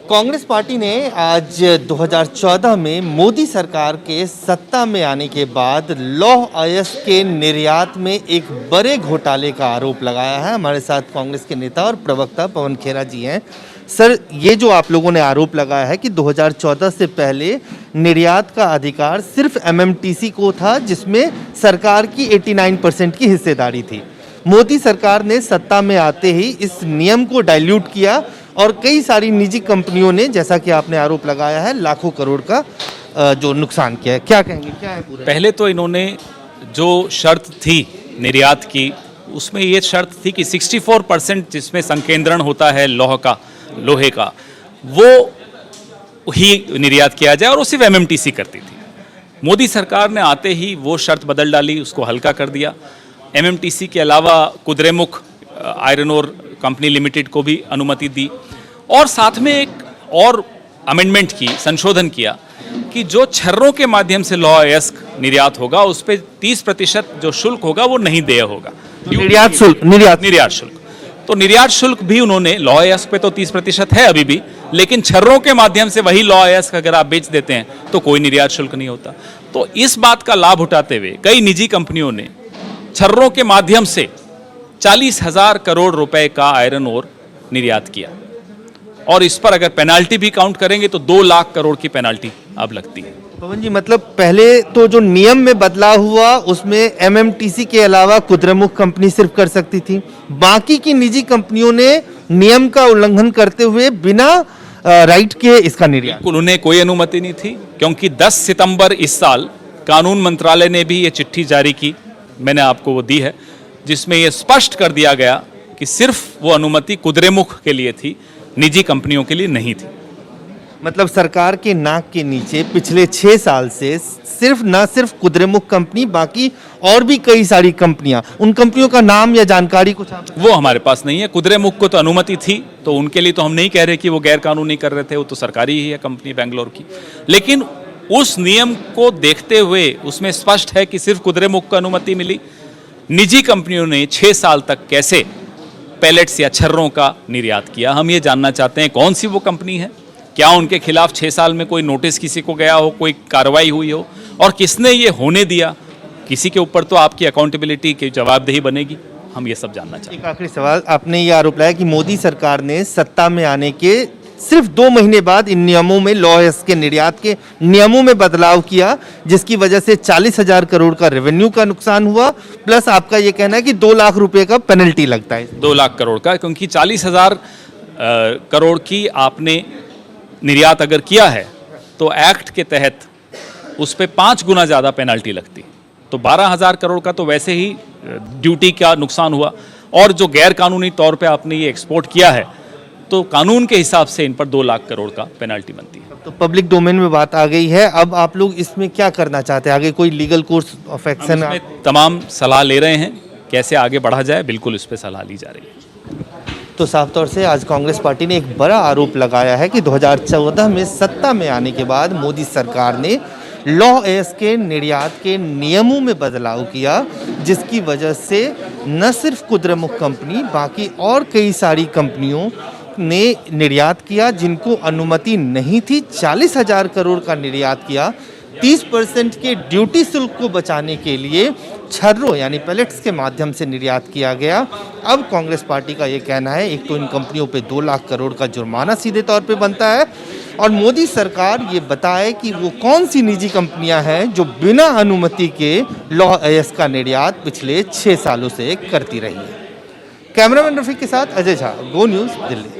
Congress party ने आज 2014 में मोदी सरकार के सत्ता में आने के बाद लौह अयस्क के निर्यात में एक बड़े घोटाले का आरोप लगाया है। हमारे साथ कांग्रेस के नेता और प्रवक्ता पवन खेरा जी हैं। सर, ये जो आप लोगों ने आरोप लगाया है कि 2014 से पहले निर्यात का अधिकार सिर्फ एमएमटीसी को था, जिसमें सरकार की 89% की हिस्सेदारी थी। मोदी सरकार ने सत्ता में आते ही इस नियम को डाइल्यूट किया और कई सारी निजी कंपनियों ने, जैसा कि आपने आरोप लगाया है, लाखों करोड़ का जो नुकसान किया है। क्या कहेंगे, क्या है पूरा? पहले तो इन्होंने जो शर्त थी निर्यात की, उसमें ये शर्त थी कि 64% जिसमें संकेंद्रण होता है लोहे का, वो ही निर्यात किया जाए, और वो सिर्फ एमएमटीसी करती थी। मोदी सरकार ने आते ही वो शर्त बदल डाली, उसको हल्का कर दिया। एमएमटीसी के अलावा Kudremukh iron ore company limited को भी अनुमति दी, और साथ में एक और अमेंडमेंट की, संशोधन किया कि जो छर्रों के माध्यम से लौह अयस्क निर्यात होगा उस पर 30% जो शुल्क होगा वो नहीं देय होगा। निर्यात शुल्क तो निर्यात शुल्क भी उन्होंने, लौह अयस्क पे तो 30% है अभी भी, लेकिन छर्रों के माध्यम से वही लौह अयस्क अगर आप बेच देते हैं तो कोई निर्यात शुल्क नहीं होता। तो इस बात का लाभ उठाते हुए कई निजी कंपनियों ने छर्रों के माध्यम से 40,000 करोड़ रुपए का आयरन ओर निर्यात किया, और इस पर अगर पेनाल्टी भी काउंट करेंगे तो 2 लाख करोड़ की पेनाल्टी अब लगती है। पवन जी, मतलब पहले तो जो नियम में बदलाव हुआ उसमें एमएमटीसी के अलावा कुद्रेमुख कंपनी सिर्फ कर सकती थी, बाकी की निजी कंपनियों ने नियम का उल्लंघन करते हुए बिना राइट के इसका निर्यात, उन्हें कोई अनुमति नहीं थी, क्योंकि 10 सितंबर इस साल कानून मंत्रालय ने भी ये चिट्ठी जारी की, मैंने आपको वो दी है, जिसमें ये स्पष्ट कर दिया गया कि सिर्फ वो अनुमति कुद्रेमुख के लिए थी, निजी कंपनियों के लिए नहीं थी। मतलब सरकार के नाक के नीचे पिछले 6 साल से सिर्फ कुद्रेमुख कंपनी, बाकी और भी कई सारी कंपनियां, उन कंपनियों का नाम या जानकारी कुछ वो हमारे पास नहीं है। कुद्रेमुख को तो अनुमति थी, तो उनके लिए तो हम नहीं कह रहे कि वो गैर कानूनी कर रहे थे, वो तो सरकारी ही है कंपनी बेंगलोर की। लेकिन उस नियम को देखते हुए उसमें स्पष्ट है कि सिर्फ कुद्रेमुख को अनुमति मिली। निजी कंपनियों ने 6 साल तक कैसे पैलेट्स या छर्रों का निर्यात किया, हम ये जानना चाहते हैं कौन सी वो कंपनी है, क्या उनके खिलाफ 6 साल में कोई नोटिस किसी को गया हो, कोई कार्रवाई हुई हो, और किसने ये होने दिया। किसी के ऊपर तो आपकी अकाउंटेबिलिटी की जवाबदेही बनेगी, हम ये सब जानना चाहते हैं। एक आखिरी सवाल, आपने ये आरोप लगाया कि मोदी सरकार ने सत्ता में आने के सिर्फ 2 महीने बाद इन नियमों में, लौह अयस्क के निर्यात के नियमों में बदलाव किया, जिसकी वजह से 40,000 करोड़ का रेवेन्यू का नुकसान हुआ, प्लस आपका ये कहना है कि 2 लाख रुपए का पेनल्टी लगता है। 2 लाख करोड़ का, क्योंकि 40,000 करोड़ की आपने निर्यात अगर किया है तो एक्ट के तहत उस पर 5 गुना ज़्यादा पेनल्टी लगती, तो 12,000 करोड़ का तो वैसे ही ड्यूटी का नुकसान हुआ, और जो गैर कानूनी तौर पे आपने ये एक्सपोर्ट किया है तो कानून के हिसाब से इन पर 2 लाख करोड़ का पेनल्टी बनती है। तो पब्लिक डोमेन में बात आ गई है, अब आप लोग इसमें क्या करना चाहते हैं? आगे कोई लीगल कोर्स ऑफ एक्शन? तमाम सलाह ले रहे हैं, कैसे आगे बढ़ा जाए, बिल्कुल इस पर सलाह ली जा रही है। तो साफ तौर से आज कांग्रेस पार्टी ने एक बड़ा आरोप लगाया है कि 2014 में सत्ता में आने के बाद मोदी सरकार ने लौह अयस्क के निर्यात के नियमों में बदलाव किया, जिसकी वजह से न सिर्फ कुद्रेमुख कंपनी, बाकी और कई सारी कंपनियों ने निर्यात किया जिनको अनुमति नहीं थी। 40,000 करोड़ का निर्यात किया। 30% के ड्यूटी शुल्क को बचाने के लिए छर्रों यानी पैलेट्स के माध्यम से निर्यात किया गया। अब कांग्रेस पार्टी का ये कहना है, एक तो इन कंपनियों पे 2 लाख करोड़ का जुर्माना सीधे तौर पे बनता है, और मोदी सरकार ये बताए कि वो कौन सी निजी कंपनियां हैं जो बिना अनुमति के लौह अयस्क का निर्यात पिछले 6 सालों से करती रही है। कैमरामैन रफीक के साथ अजय झा, गो न्यूज़, दिल्ली।